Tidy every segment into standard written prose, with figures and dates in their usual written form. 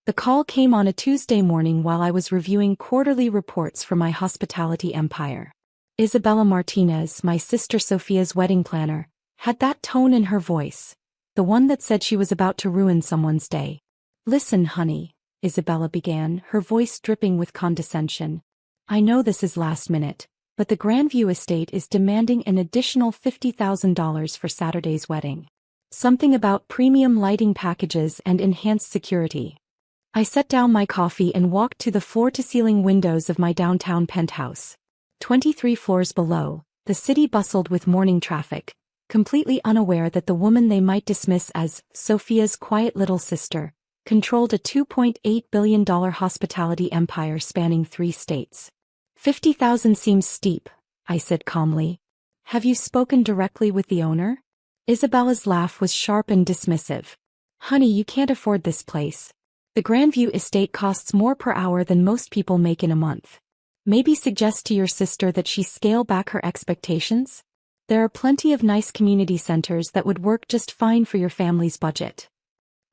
The call came on a Tuesday morning while I was reviewing quarterly reports for my hospitality empire. Isabella Martinez, my sister Sophia's wedding planner, had that tone in her voice, the one that said she was about to ruin someone's day. "Listen, honey," Isabella began, her voice dripping with condescension. "I know this is last minute, but the Grandview estate is demanding an additional $50,000 for Saturday's wedding. Something about premium lighting packages and enhanced security." I set down my coffee and walked to the floor-to-ceiling windows of my downtown penthouse. 23 floors below, the city bustled with morning traffic, completely unaware that the woman they might dismiss as Sophia's quiet little sister controlled a $2.8 billion hospitality empire spanning 3 states. "50,000 seems steep," I said calmly. "Have you spoken directly with the owner?" Isabella's laugh was sharp and dismissive. "Honey, you can't afford this place. The Grandview estate costs more per hour than most people make in a month. Maybe suggest to your sister that she scale back her expectations? There are plenty of nice community centers that would work just fine for your family's budget."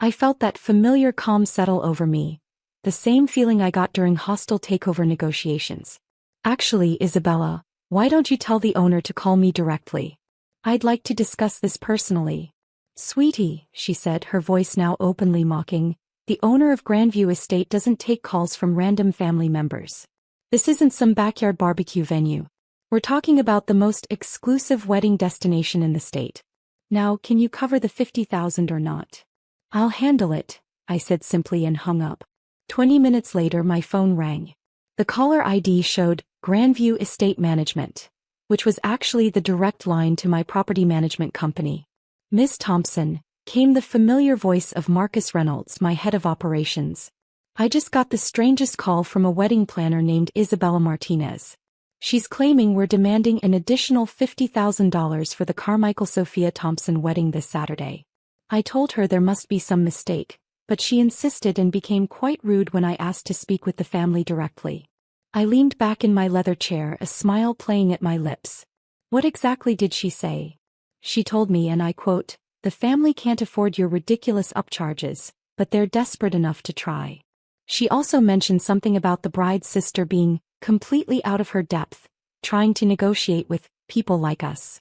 I felt that familiar calm settle over me, the same feeling I got during hostile takeover negotiations. "Actually, Isabella, why don't you tell the owner to call me directly? I'd like to discuss this personally." "Sweetie," she said, her voice now openly mocking, "the owner of Grandview Estate doesn't take calls from random family members. This isn't some backyard barbecue venue. We're talking about the most exclusive wedding destination in the state. Now, can you cover the $50,000 or not?" "I'll handle it," I said simply and hung up. 20 minutes later my phone rang. The caller ID showed Grandview Estate Management, which was actually the direct line to my property management company. "Miss Thompson," came the familiar voice of Marcus Reynolds, my head of operations. "I just got the strangest call from a wedding planner named Isabella Martinez. She's claiming we're demanding an additional $50,000 for the Carmichael Sophia Thompson wedding this Saturday. I told her there must be some mistake, but she insisted and became quite rude when I asked to speak with the family directly." I leaned back in my leather chair, a smile playing at my lips. "What exactly did she say?" "She told me, and I quote, 'The family can't afford your ridiculous upcharges, but they're desperate enough to try.' She also mentioned something about the bride's sister being completely out of her depth, trying to negotiate with people like us."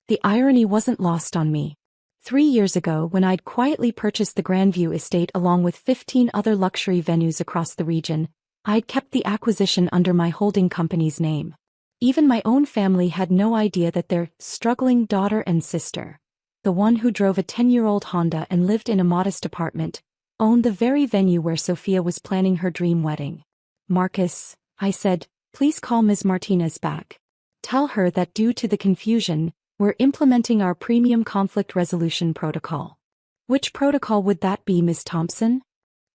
The irony wasn't lost on me. 3 years ago, when I'd quietly purchased the Grandview estate along with 15 other luxury venues across the region, I'd kept the acquisition under my holding company's name. Even my own family had no idea that their struggling daughter and sister, the one who drove a 10-year-old Honda and lived in a modest apartment, owned the very venue where Sophia was planning her dream wedding. "Marcus," I said, "please call Ms. Martinez back. Tell her that due to the confusion, we're implementing our premium conflict resolution protocol." "Which protocol would that be, Ms. Thompson?"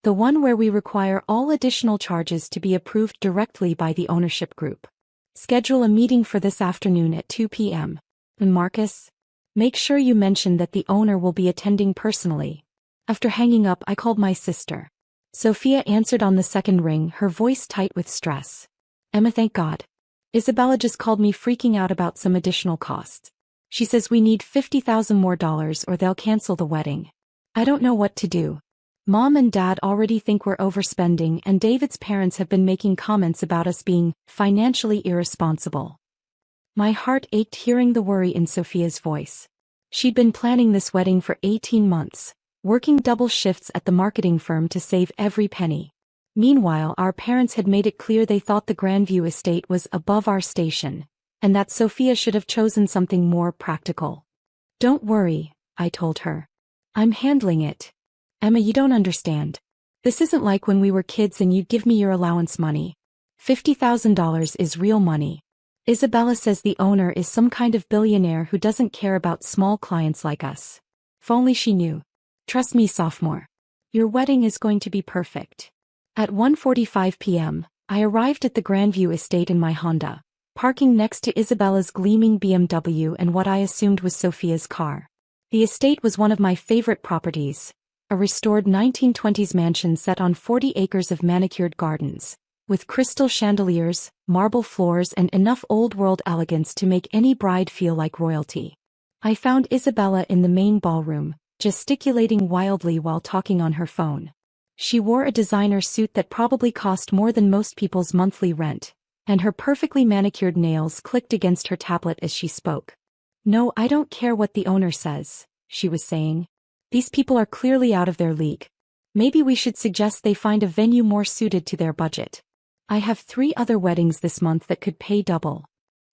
"The one where we require all additional charges to be approved directly by the ownership group. Schedule a meeting for this afternoon at 2 p.m. And Marcus, make sure you mention that the owner will be attending personally." After hanging up, I called my sister. Sophia answered on the second ring, her voice tight with stress. "Emma, thank God. Isabella just called me freaking out about some additional costs. She says we need $50,000 more or they'll cancel the wedding. I don't know what to do. Mom and Dad already think we're overspending, and David's parents have been making comments about us being financially irresponsible." My heart ached hearing the worry in Sophia's voice. She'd been planning this wedding for 18 months, working double shifts at the marketing firm to save every penny. Meanwhile, our parents had made it clear they thought the Grandview estate was above our station, and that Sophia should have chosen something more practical. "Don't worry," I told her. "I'm handling it. Emma, you don't understand. This isn't like when we were kids and you'd give me your allowance money. $50,000 is real money. Isabella says the owner is some kind of billionaire who doesn't care about small clients like us. If only she knew. Trust me, sophomore. Your wedding is going to be perfect." At 1:45 p.m., I arrived at the Grandview estate in my Honda, parking next to Isabella's gleaming BMW and what I assumed was Sophia's car. The estate was one of my favorite properties, a restored 1920s mansion set on 40 acres of manicured gardens, with crystal chandeliers, marble floors and enough old-world elegance to make any bride feel like royalty. I found Isabella in the main ballroom, gesticulating wildly while talking on her phone. She wore a designer suit that probably cost more than most people's monthly rent, and her perfectly manicured nails clicked against her tablet as she spoke. "No, I don't care what the owner says," she was saying. "These people are clearly out of their league. Maybe we should suggest they find a venue more suited to their budget. I have 3 other weddings this month that could pay double."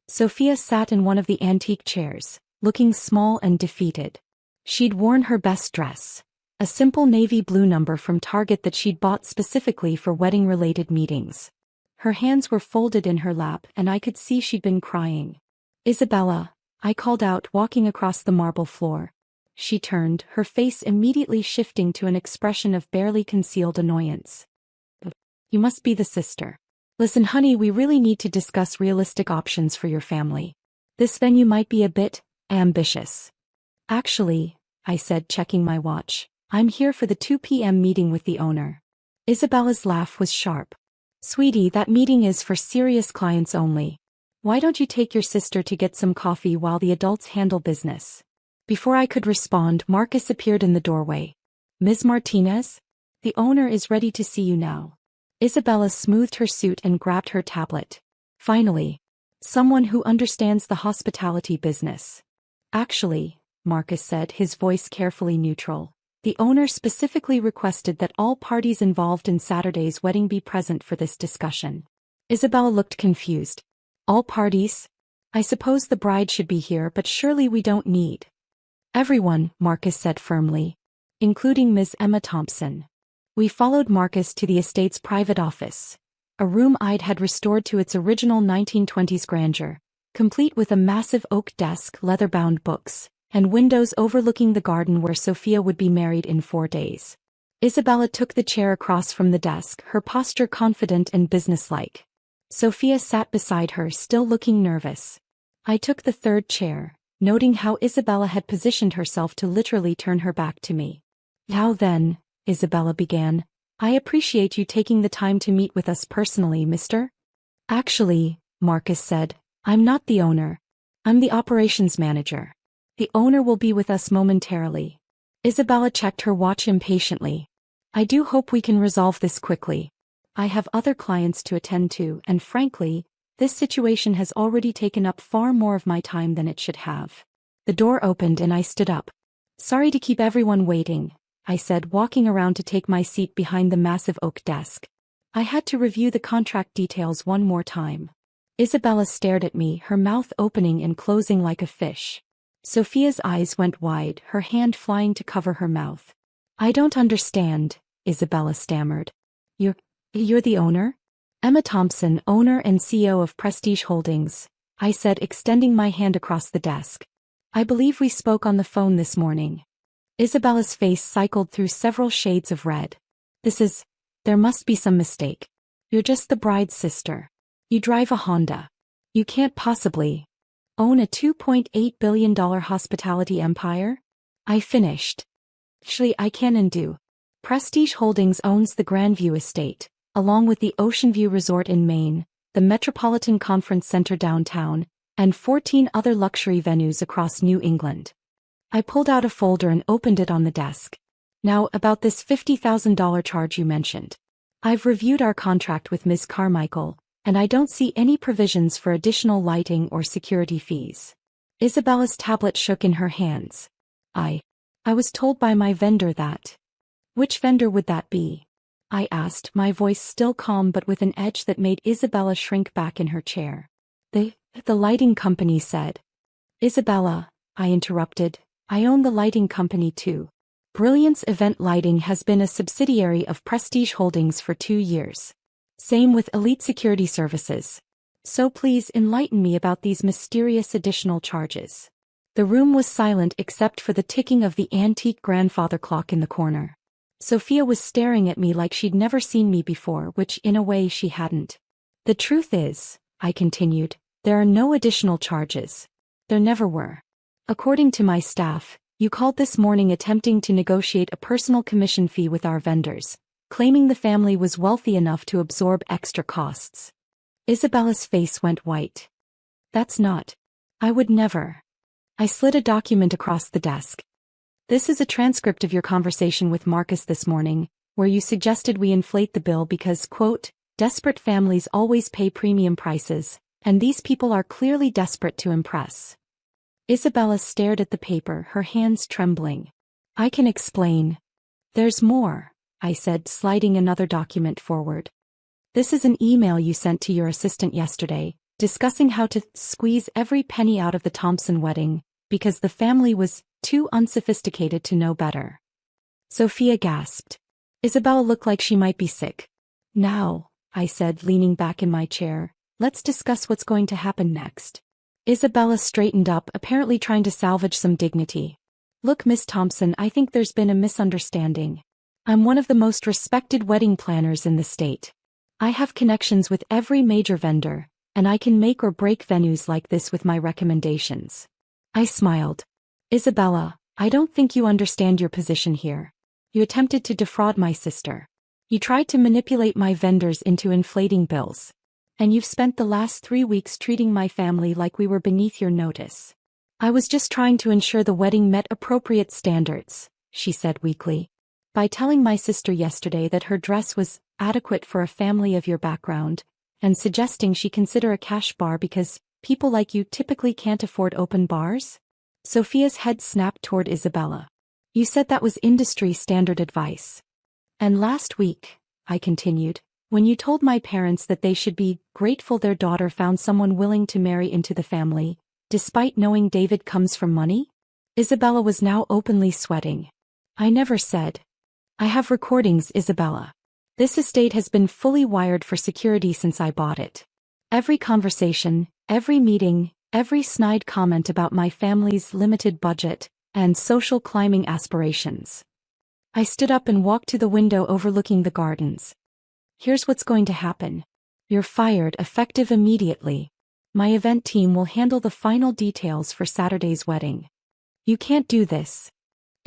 Sophia sat in one of the antique chairs, looking small and defeated. She'd worn her best dress, a simple navy blue number from Target that she'd bought specifically for wedding-related meetings. Her hands were folded in her lap and I could see she'd been crying. "Isabella," I called out, walking across the marble floor. She turned, her face immediately shifting to an expression of barely concealed annoyance. "You must be the sister. Listen, honey, we really need to discuss realistic options for your family. This venue might be a bit ambitious." "Actually," I said, checking my watch, "I'm here for the 2 p.m. meeting with the owner." Isabella's laugh was sharp. "Sweetie, that meeting is for serious clients only. Why don't you take your sister to get some coffee while the adults handle business?" Before I could respond, Marcus appeared in the doorway. "Ms. Martinez? The owner is ready to see you now." Isabella smoothed her suit and grabbed her tablet. "Finally. Someone who understands the hospitality business." "Actually," Marcus said, his voice carefully neutral, "the owner specifically requested that all parties involved in Saturday's wedding be present for this discussion." Isabella looked confused. "All parties? I suppose the bride should be here, but surely we don't need—" "Everyone," Marcus said firmly. "Including Ms. Emma Thompson." We followed Marcus to the estate's private office, a room I'd had restored to its original 1920s grandeur, complete with a massive oak desk, leather-bound books, and windows overlooking the garden where Sophia would be married in 4 days. Isabella took the chair across from the desk, her posture confident and businesslike. Sophia sat beside her, still looking nervous. I took the third chair, noting how Isabella had positioned herself to literally turn her back to me. "Now then," Isabella began, "I appreciate you taking the time to meet with us personally, mister." "Actually," Marcus said, "I'm not the owner. I'm the operations manager. The owner will be with us momentarily." Isabella checked her watch impatiently. "I do hope we can resolve this quickly. I have other clients to attend to, and frankly, this situation has already taken up far more of my time than it should have." The door opened and I stood up. "Sorry to keep everyone waiting," I said, walking around to take my seat behind the massive oak desk. "I had to review the contract details one more time." Isabella stared at me, her mouth opening and closing like a fish. Sophia's eyes went wide, her hand flying to cover her mouth. "I don't understand," Isabella stammered. You're the owner?" "Emma Thompson, owner and CEO of Prestige Holdings," I said, extending my hand across the desk. "I believe we spoke on the phone this morning." Isabella's face cycled through several shades of red. There must be some mistake. You're just the bride's sister. You drive a Honda. You can't possibly own a $2.8 billion hospitality empire?" I finished. "Actually, I can and do. Prestige Holdings owns the Grandview Estate, along with the Ocean View Resort in Maine, the Metropolitan Conference Center downtown, and 14 other luxury venues across New England." I pulled out a folder and opened it on the desk. "Now, about this $50,000 charge you mentioned. I've reviewed our contract with Ms. Carmichael, and I don't see any provisions for additional lighting or security fees." Isabella's tablet shook in her hands. I was told by my vendor that." "Which vendor would that be?" I asked, my voice still calm but with an edge that made Isabella shrink back in her chair. The lighting company said." "Isabella," I interrupted, "I own the lighting company too. Brilliance Event Lighting has been a subsidiary of Prestige Holdings for 2 years. Same with Elite Security Services. So please enlighten me about these mysterious additional charges." The room was silent except for the ticking of the antique grandfather clock in the corner. Sophia was staring at me like she'd never seen me before, which in a way she hadn't. "The truth is," I continued, "there are no additional charges. There never were. According to my staff, you called this morning attempting to negotiate a personal commission fee with our vendors, claiming the family was wealthy enough to absorb extra costs." Isabella's face went white. "That's not. I would never." I slid a document across the desk. "This is a transcript of your conversation with Marcus this morning, where you suggested we inflate the bill because, quote, desperate families always pay premium prices, and these people are clearly desperate to impress. Isabella stared at the paper, her hands trembling. I can explain. There's more, I said, sliding another document forward. This is an email you sent to your assistant yesterday, discussing how to squeeze every penny out of the Thompson wedding, because the family was too unsophisticated to know better. Sophia gasped. Isabella looked like she might be sick. Now, I said, leaning back in my chair, let's discuss what's going to happen next. Isabella straightened up, apparently trying to salvage some dignity. Look, Miss Thompson, I think there's been a misunderstanding. I'm one of the most respected wedding planners in the state. I have connections with every major vendor, and I can make or break venues like this with my recommendations. I smiled. Isabella, I don't think you understand your position here. You attempted to defraud my sister. You tried to manipulate my vendors into inflating bills. And you've spent the last 3 weeks treating my family like we were beneath your notice. I was just trying to ensure the wedding met appropriate standards, she said weakly. By telling my sister yesterday that her dress was adequate for a family of your background, and suggesting she consider a cash bar because people like you typically can't afford open bars? Sophia's head snapped toward Isabella. You said that was industry standard advice. And last week, I continued, when you told my parents that they should be grateful their daughter found someone willing to marry into the family, despite knowing David comes from money? Isabella was now openly sweating. I never said. I have recordings, Isabella. This estate has been fully wired for security since I bought it. Every conversation, every meeting, every snide comment about my family's limited budget and social climbing aspirations. I stood up and walked to the window overlooking the gardens. Here's what's going to happen. You're fired, effective immediately. My event team will handle the final details for Saturday's wedding. You can't do this.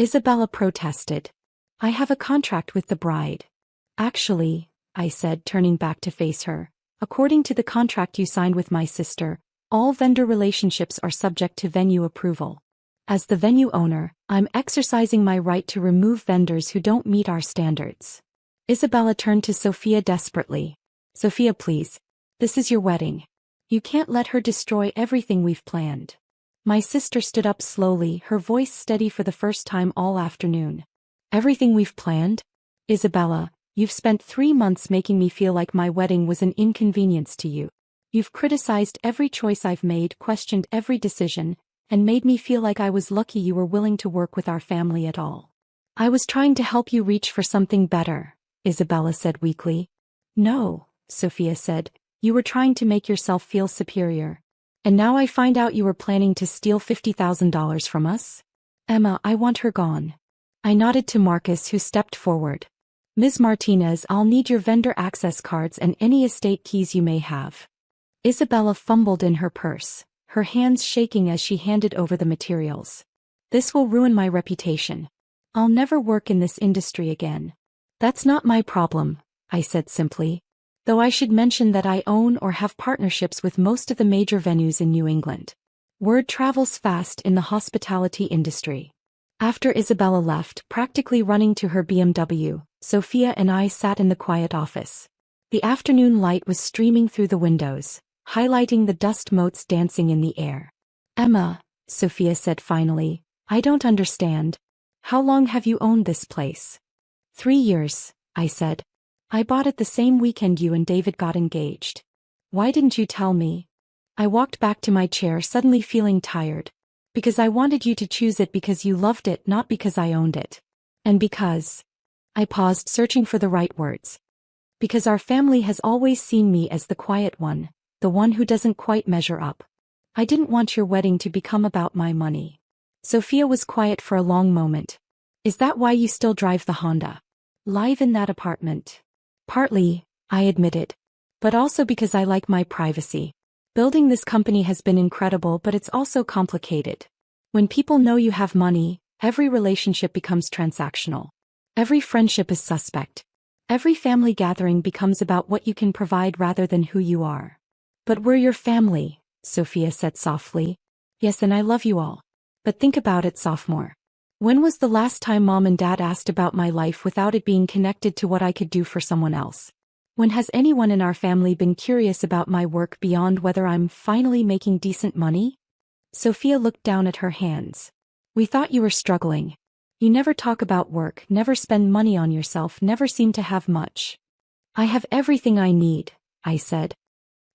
Isabella protested. I have a contract with the bride. Actually, I said, turning back to face her, according to the contract you signed with my sister, all vendor relationships are subject to venue approval. As the venue owner, I'm exercising my right to remove vendors who don't meet our standards. Isabella turned to Sophia desperately. Sophia, please. This is your wedding. You can't let her destroy everything we've planned. My sister stood up slowly, her voice steady for the first time all afternoon. Everything we've planned? Isabella, you've spent 3 months making me feel like my wedding was an inconvenience to you. You've criticized every choice I've made, questioned every decision, and made me feel like I was lucky you were willing to work with our family at all. I was trying to help you reach for something better, Isabella said weakly. No, Sophia said, you were trying to make yourself feel superior. And now I find out you were planning to steal $50,000 from us? Emma, I want her gone. I nodded to Marcus, who stepped forward. Ms. Martinez, I'll need your vendor access cards and any estate keys you may have. Isabella fumbled in her purse, her hands shaking as she handed over the materials. This will ruin my reputation. I'll never work in this industry again. That's not my problem, I said simply. Though I should mention that I own or have partnerships with most of the major venues in New England. Word travels fast in the hospitality industry. After Isabella left, practically running to her BMW, Sophia and I sat in the quiet office. The afternoon light was streaming through the windows, highlighting the dust motes dancing in the air. Emma, Sophia said finally, I don't understand. How long have you owned this place? 3 years, I said. I bought it the same weekend you and David got engaged. Why didn't you tell me? I walked back to my chair, suddenly feeling tired. Because I wanted you to choose it because you loved it, not because I owned it. And because... I paused, searching for the right words. Because our family has always seen me as the quiet one, the one who doesn't quite measure up. I didn't want your wedding to become about my money. Sophia was quiet for a long moment. Is that why you still drive the Honda? Live in that apartment? Partly, I admitted. But also because I like my privacy. Building this company has been incredible, but it's also complicated. When people know you have money, every relationship becomes transactional. Every friendship is suspect. Every family gathering becomes about what you can provide rather than who you are. But we're your family, Sophia said softly. Yes, and I love you all. But think about it, sophomore. When was the last time Mom and Dad asked about my life without it being connected to what I could do for someone else? When has anyone in our family been curious about my work beyond whether I'm finally making decent money? Sophia looked down at her hands. We thought you were struggling. You never talk about work, never spend money on yourself, never seem to have much. I have everything I need, I said.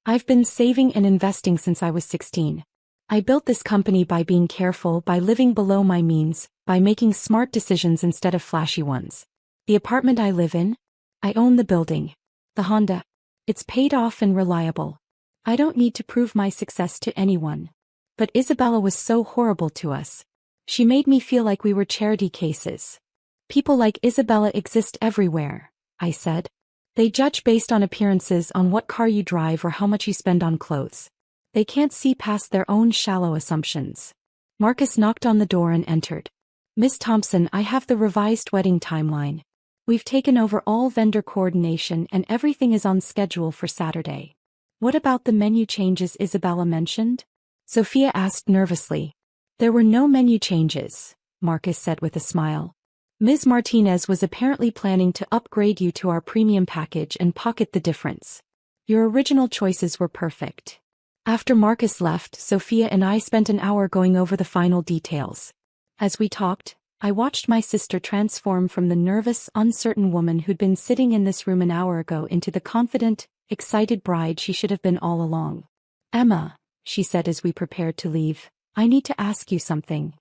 I've been saving and investing since I was 16. I built this company by being careful, by living below my means, by making smart decisions instead of flashy ones. The apartment I live in? I own the building. The Honda. It's paid off and reliable. I don't need to prove my success to anyone. But Isabella was so horrible to us. She made me feel like we were charity cases. People like Isabella exist everywhere, I said. They judge based on appearances, on what car you drive or how much you spend on clothes. They can't see past their own shallow assumptions. Marcus knocked on the door and entered. Miss Thompson, I have the revised wedding timeline. We've taken over all vendor coordination and everything is on schedule for Saturday. What about the menu changes Isabella mentioned? Sophia asked nervously. There were no menu changes, Marcus said with a smile. Ms. Martinez was apparently planning to upgrade you to our premium package and pocket the difference. Your original choices were perfect. After Marcus left, Sophia and I spent an hour going over the final details. As we talked, I watched my sister transform from the nervous, uncertain woman who'd been sitting in this room an hour ago into the confident, excited bride she should have been all along. Emma, she said as we prepared to leave, I need to ask you something.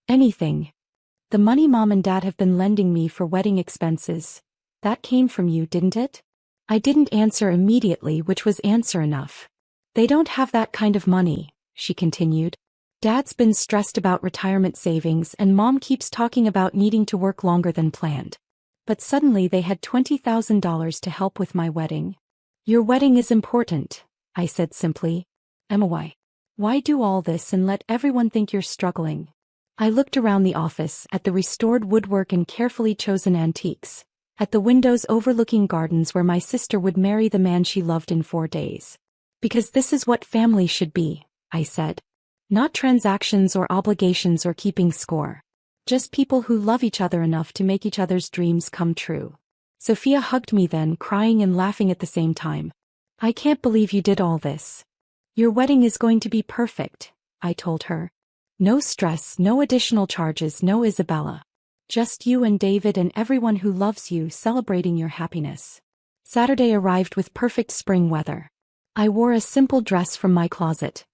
Anything. The money Mom and Dad have been lending me for wedding expenses, that came from you, didn't it? I didn't answer immediately, which was answer enough. They don't have that kind of money, she continued. Dad's been stressed about retirement savings and Mom keeps talking about needing to work longer than planned. But suddenly they had $20,000 to help with my wedding. Your wedding is important, I said simply. Emma, why do all this and let everyone think you're struggling? I looked around the office, at the restored woodwork and carefully chosen antiques, at the windows overlooking gardens where my sister would marry the man she loved in 4 days. Because this is what family should be, I said. Not transactions or obligations or keeping score. Just people who love each other enough to make each other's dreams come true. Sophia hugged me then, crying and laughing at the same time. I can't believe you did all this. Your wedding is going to be perfect, I told her. No stress, no additional charges, no Isabella. Just you and David and everyone who loves you celebrating your happiness. Saturday arrived with perfect spring weather. I wore a simple dress from my closet.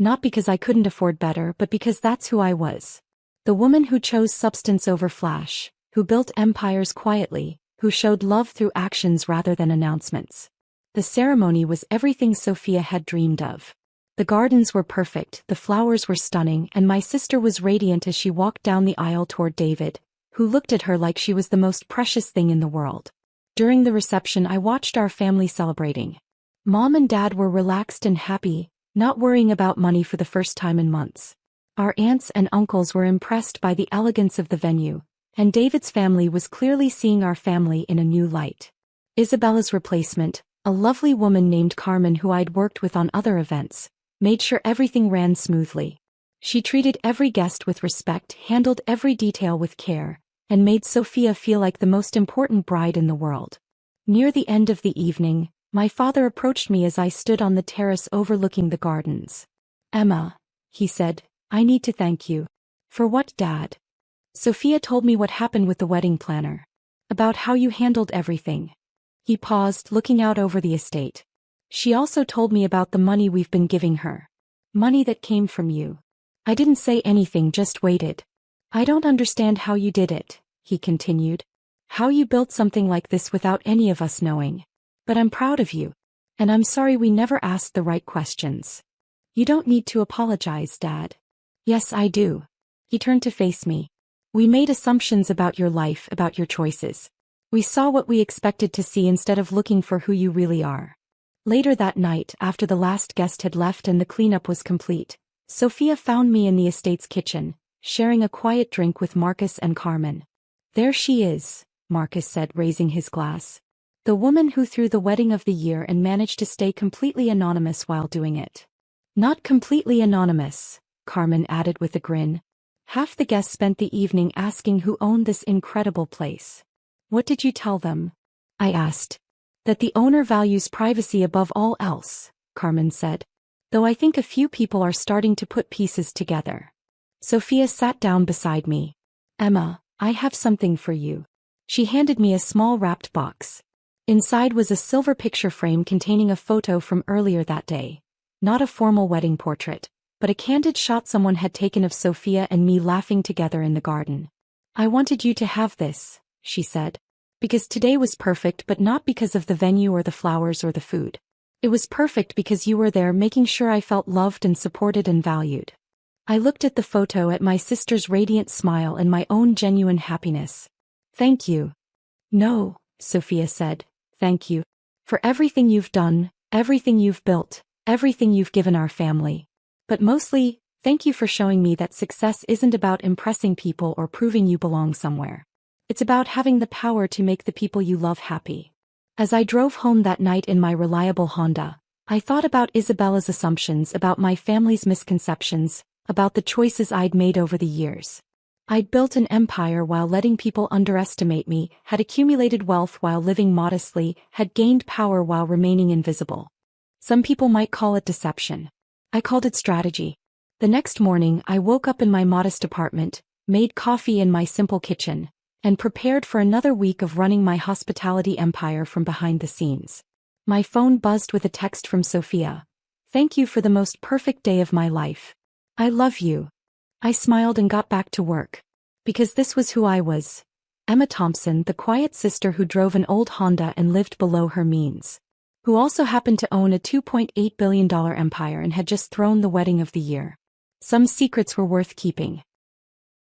Not because I couldn't afford better, but because that's who I was. The woman who chose substance over flash, who built empires quietly, who showed love through actions rather than announcements. The ceremony was everything Sophia had dreamed of. The gardens were perfect, the flowers were stunning, and my sister was radiant as she walked down the aisle toward David, who looked at her like she was the most precious thing in the world. During the reception, I watched our family celebrating. Mom and Dad were relaxed and happy, not worrying about money for the first time in months. Our aunts and uncles were impressed by the elegance of the venue, and David's family was clearly seeing our family in a new light. Isabella's replacement, a lovely woman named Carmen who I'd worked with on other events, made sure everything ran smoothly. She treated every guest with respect, handled every detail with care, and made Sophia feel like the most important bride in the world. Near the end of the evening, my father approached me as I stood on the terrace overlooking the gardens. Emma, he said, I need to thank you. For what, Dad? Sophia told me what happened with the wedding planner. About how you handled everything. He paused, looking out over the estate. She also told me about the money we've been giving her. Money that came from you. I didn't say anything, just waited. I don't understand how you did it, he continued. How you built something like this without any of us knowing. But I'm proud of you. And I'm sorry we never asked the right questions. You don't need to apologize, Dad. Yes, I do. He turned to face me. We made assumptions about your life, about your choices. We saw what we expected to see instead of looking for who you really are. Later that night, after the last guest had left and the cleanup was complete, Sophia found me in the estate's kitchen, sharing a quiet drink with Marcus and Carmen. There she is, Marcus said, raising his glass. The woman who threw the wedding of the year and managed to stay completely anonymous while doing it. Not completely anonymous, Carmen added with a grin. Half the guests spent the evening asking who owned this incredible place. What did you tell them? I asked. That the owner values privacy above all else, Carmen said. Though I think a few people are starting to put pieces together. Sophia sat down beside me. Emma, I have something for you. She handed me a small wrapped box. Inside was a silver picture frame containing a photo from earlier that day. Not a formal wedding portrait, but a candid shot someone had taken of Sophia and me laughing together in the garden. I wanted you to have this, she said. Because today was perfect, but not because of the venue or the flowers or the food. It was perfect because you were there, making sure I felt loved and supported and valued. I looked at the photo, at my sister's radiant smile and my own genuine happiness. Thank you. No, Sophia said, thank you. For everything you've done, everything you've built, everything you've given our family. But mostly, thank you for showing me that success isn't about impressing people or proving you belong somewhere. It's about having the power to make the people you love happy. As I drove home that night in my reliable Honda, I thought about Isabella's assumptions, about my family's misconceptions, about the choices I'd made over the years. I'd built an empire while letting people underestimate me, had accumulated wealth while living modestly, had gained power while remaining invisible. Some people might call it deception. I called it strategy. The next morning, I woke up in my modest apartment, made coffee in my simple kitchen, and prepared for another week of running my hospitality empire from behind the scenes. My phone buzzed with a text from Sophia. Thank you for the most perfect day of my life. I love you. I smiled and got back to work. Because this was who I was. Emma Thompson, the quiet sister who drove an old Honda and lived below her means. Who also happened to own a $2.8 billion empire and had just thrown the wedding of the year. Some secrets were worth keeping.